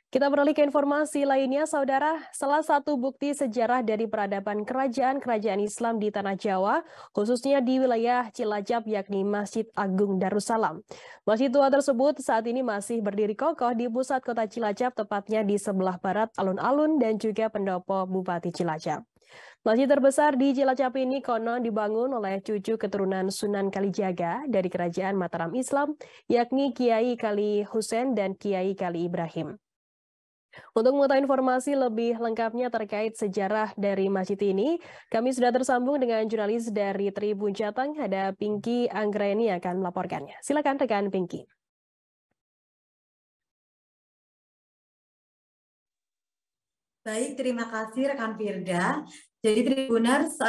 Kita beralih ke informasi lainnya, Saudara. Salah satu bukti sejarah dari peradaban kerajaan-kerajaan Islam di Tanah Jawa, khususnya di wilayah Cilacap, yakni Masjid Agung Darussalam. Masjid tua tersebut saat ini masih berdiri kokoh di pusat kota Cilacap, tepatnya di sebelah barat alun-alun dan juga pendopo Bupati Cilacap. Masjid terbesar di Cilacap ini konon dibangun oleh cucu keturunan Sunan Kalijaga dari Kerajaan Mataram Islam, yakni Kiai Kali Hussein dan Kiai Kali Ibrahim. Untuk mengetahui informasi lebih lengkapnya terkait sejarah dari masjid ini, kami sudah tersambung dengan jurnalis dari Tribun Jateng, ada Pinky Anggraeni yang akan melaporkannya. Silakan rekan Pinky. Baik, terima kasih rekan Firda. Jadi Tribuners,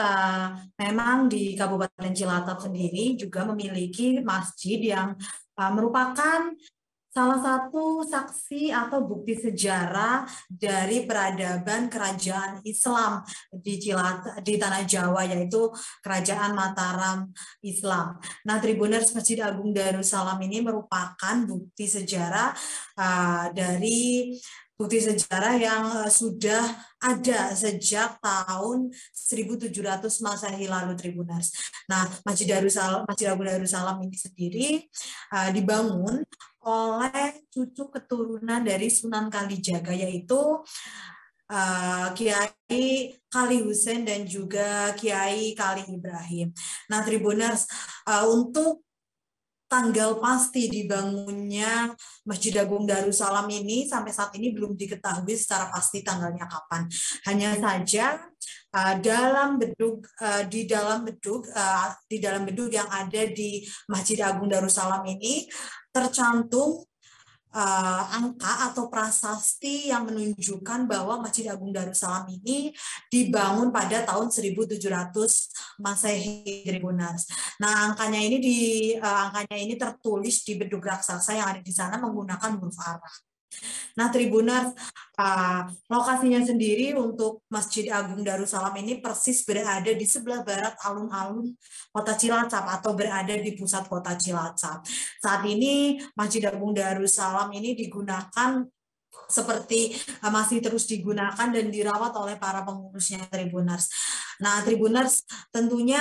memang di Kabupaten Cilacap sendiri juga memiliki masjid yang merupakan salah satu saksi atau bukti sejarah dari peradaban kerajaan Islam di Tanah Jawa, yaitu Kerajaan Mataram Islam. Nah, Tribuners, Masjid Agung Darussalam ini merupakan bukti sejarah yang sudah ada sejak tahun 1700 Masehi lalu, Tribuners. Nah, Masjid Agung Darussalam ini sendiri dibangun oleh cucu keturunan dari Sunan Kalijaga, yaitu Kiai Kali Hussein dan juga Kiai Kali Ibrahim. Nah, Tribuners, untuk tanggal pasti dibangunnya Masjid Agung Darussalam ini sampai saat ini belum diketahui secara pasti tanggalnya kapan. Hanya saja di dalam bedug yang ada di Masjid Agung Darussalam ini tercantum angka atau prasasti yang menunjukkan bahwa Masjid Agung Darussalam ini dibangun pada tahun 1700 Masehi, Tribuners. Nah, angkanya ini tertulis di bedug raksasa yang ada di sana menggunakan huruf Arab. Nah, Tribuners, lokasinya sendiri untuk Masjid Agung Darussalam ini persis berada di sebelah barat alun-alun kota Cilacap atau berada di pusat kota Cilacap. Saat ini Masjid Agung Darussalam ini digunakan masih terus digunakan dan dirawat oleh para pengurusnya, Tribuners. Nah, Tribuners, tentunya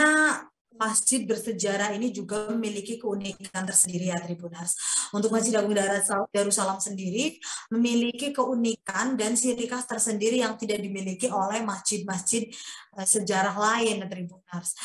masjid bersejarah ini juga memiliki keunikan tersendiri, ya, Tribuners. Untuk Masjid Agung Darussalam sendiri memiliki keunikan dan ciri khas tersendiri yang tidak dimiliki oleh masjid-masjid sejarah lain, Tribuners.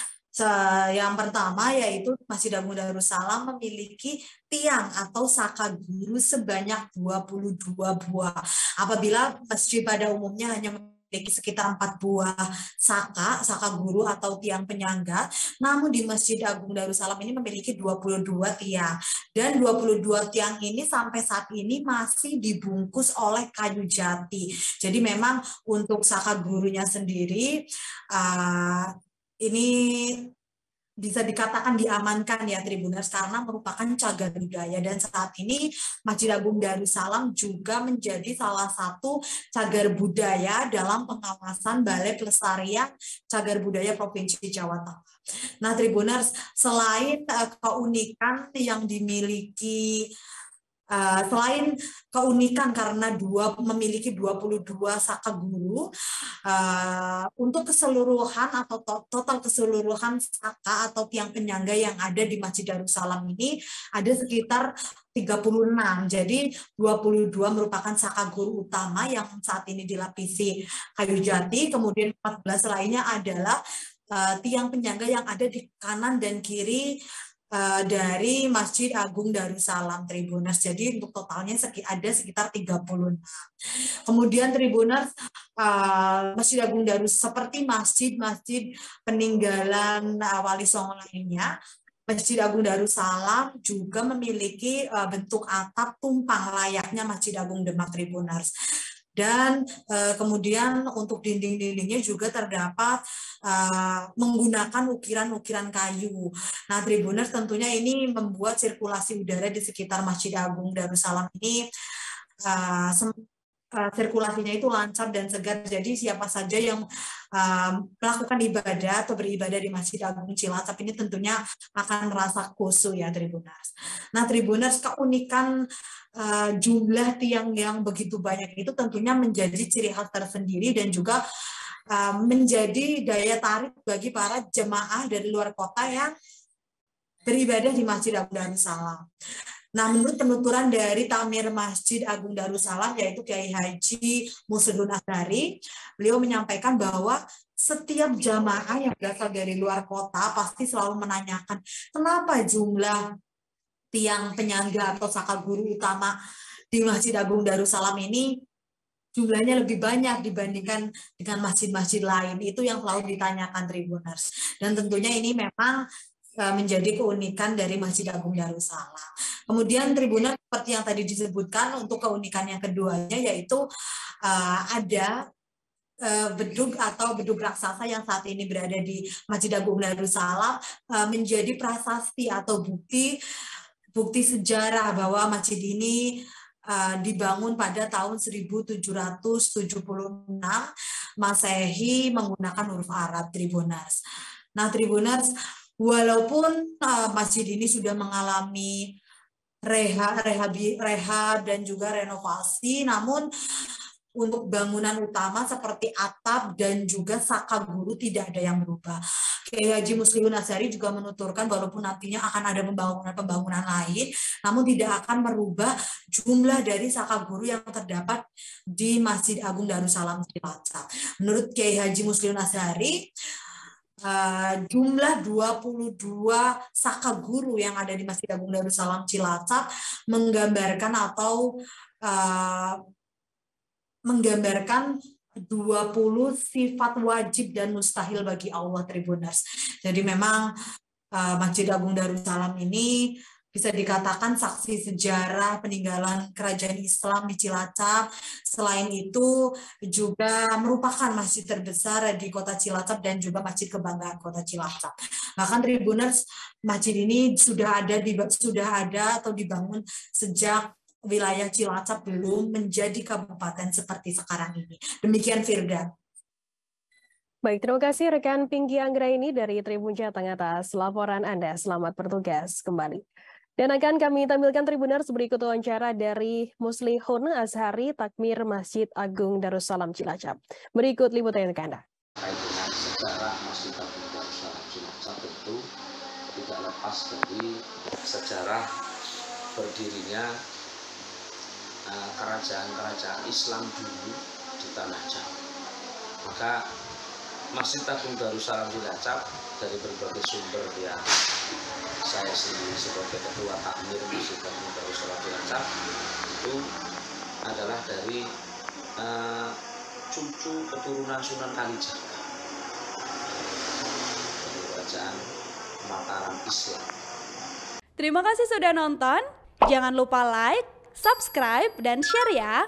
Yang pertama yaitu Masjid Agung Darussalam memiliki tiang atau saka guru sebanyak 22 buah. Apabila masjid pada umumnya hanya memiliki sekitar 4 buah saka guru atau tiang penyangga, namun di Masjid Agung Darussalam ini memiliki 22 tiang, dan 22 tiang ini sampai saat ini masih dibungkus oleh kayu jati. Jadi memang untuk saka gurunya sendiri ini bisa dikatakan diamankan, ya, Tribuners, karena merupakan cagar budaya, dan saat ini Masjid Agung Darussalam juga menjadi salah satu cagar budaya dalam pengawasan Balai Pelestarian Cagar Budaya Provinsi Jawa Tengah. Nah, Tribuners, selain keunikan yang dimiliki selain keunikan karena memiliki 22 saka guru, untuk keseluruhan atau total keseluruhan saka atau tiang penyangga yang ada di Masjid Darussalam ini ada sekitar 36. Jadi 22 merupakan saka guru utama yang saat ini dilapisi kayu jati, kemudian 14 lainnya adalah tiang penyangga yang ada di kanan dan kiri dari Masjid Agung Darussalam, Tribuners. Jadi untuk totalnya ada sekitar 36. Kemudian, Tribuners, Masjid Agung Darussalam seperti masjid-masjid peninggalan Wali Songo lainnya, Masjid Agung Darussalam juga memiliki bentuk atap tumpang layaknya Masjid Agung Demak, Tribuners. Dan kemudian untuk dinding-dindingnya juga terdapat menggunakan ukiran-ukiran kayu. Nah, Tribuners, tentunya ini membuat sirkulasi udara di sekitar Masjid Agung Darussalam ini sirkulasinya itu lancar dan segar. Jadi siapa saja yang melakukan ibadah atau beribadah di Masjid Agung Cilacap ini tentunya akan merasa khusyuk ya Tribuners. Nah Tribuners, keunikan jumlah tiang yang begitu banyak itu tentunya menjadi ciri khas tersendiri dan juga menjadi daya tarik bagi para jemaah dari luar kota yang beribadah di Masjid Agung Darussalam. Nah, menurut penuturan dari Takmir Masjid Agung Darussalam, yaitu Kiai Haji Musliun Asari, beliau menyampaikan bahwa setiap jamaah yang berasal dari luar kota pasti selalu menanyakan kenapa jumlah tiang penyangga atau saka guru utama di Masjid Agung Darussalam ini jumlahnya lebih banyak dibandingkan dengan masjid-masjid lain. Itu yang selalu ditanyakan Tribuners. Dan tentunya ini memang menjadi keunikan dari Masjid Agung Darussalam. Kemudian Tribuners, seperti yang tadi disebutkan, untuk keunikan yang keduanya yaitu ada bedug atau bedug raksasa yang saat ini berada di Masjid Agung Darussalam menjadi prasasti atau bukti sejarah bahwa masjid ini dibangun pada tahun 1776 Masehi menggunakan huruf Arab, Tribuners. Nah, Tribuners, walaupun masjid ini sudah mengalami rehab dan juga renovasi, namun untuk bangunan utama seperti atap dan juga saka guru tidak ada yang berubah. Kiai Haji Musliun Asari juga menuturkan walaupun nantinya akan ada pembangunan lain, namun tidak akan merubah jumlah dari saka guru yang terdapat di Masjid Agung Darussalam Cilacap. Menurut Kiai Haji Musliun Asari, jumlah 22 saka guru yang ada di Masjid Agung Darussalam Cilacap menggambarkan 20 sifat wajib dan mustahil bagi Allah, Tribuners. Jadi memang Masjid Agung Darussalam ini bisa dikatakan saksi sejarah peninggalan kerajaan Islam di Cilacap. Selain itu juga merupakan masjid terbesar di kota Cilacap dan juga masjid kebanggaan kota Cilacap. Bahkan Tribuners, masjid ini sudah ada atau dibangun sejak wilayah Cilacap belum menjadi kabupaten seperti sekarang ini. Demikian Firda. Baik, terima kasih rekan Pinky Anggraini dari Tribun Jateng atas laporan Anda. Selamat bertugas kembali. Dan akan kami tampilkan Tribuners berikut wawancara dari Musliun Asari Takmir Masjid Agung Darussalam Cilacap. Berikut liputan untuk Anda. Terkait dengan sejarah Masjid Agung Darussalam Cilacap tentu tidak lepas dari sejarah berdirinya kerajaan-kerajaan Islam dulu di tanah Jawa. Maka Masjid Agung Darussalam Cilacap dari berbagai sumber yang saya sendiri sebagai ketua takmir Masjid Agung Darussalam Cilacap itu adalah dari cucu keturunan Sunan Kalijaga dari kerajaan Mataram Islam. Terima kasih sudah nonton. Jangan lupa like, subscribe, dan share ya.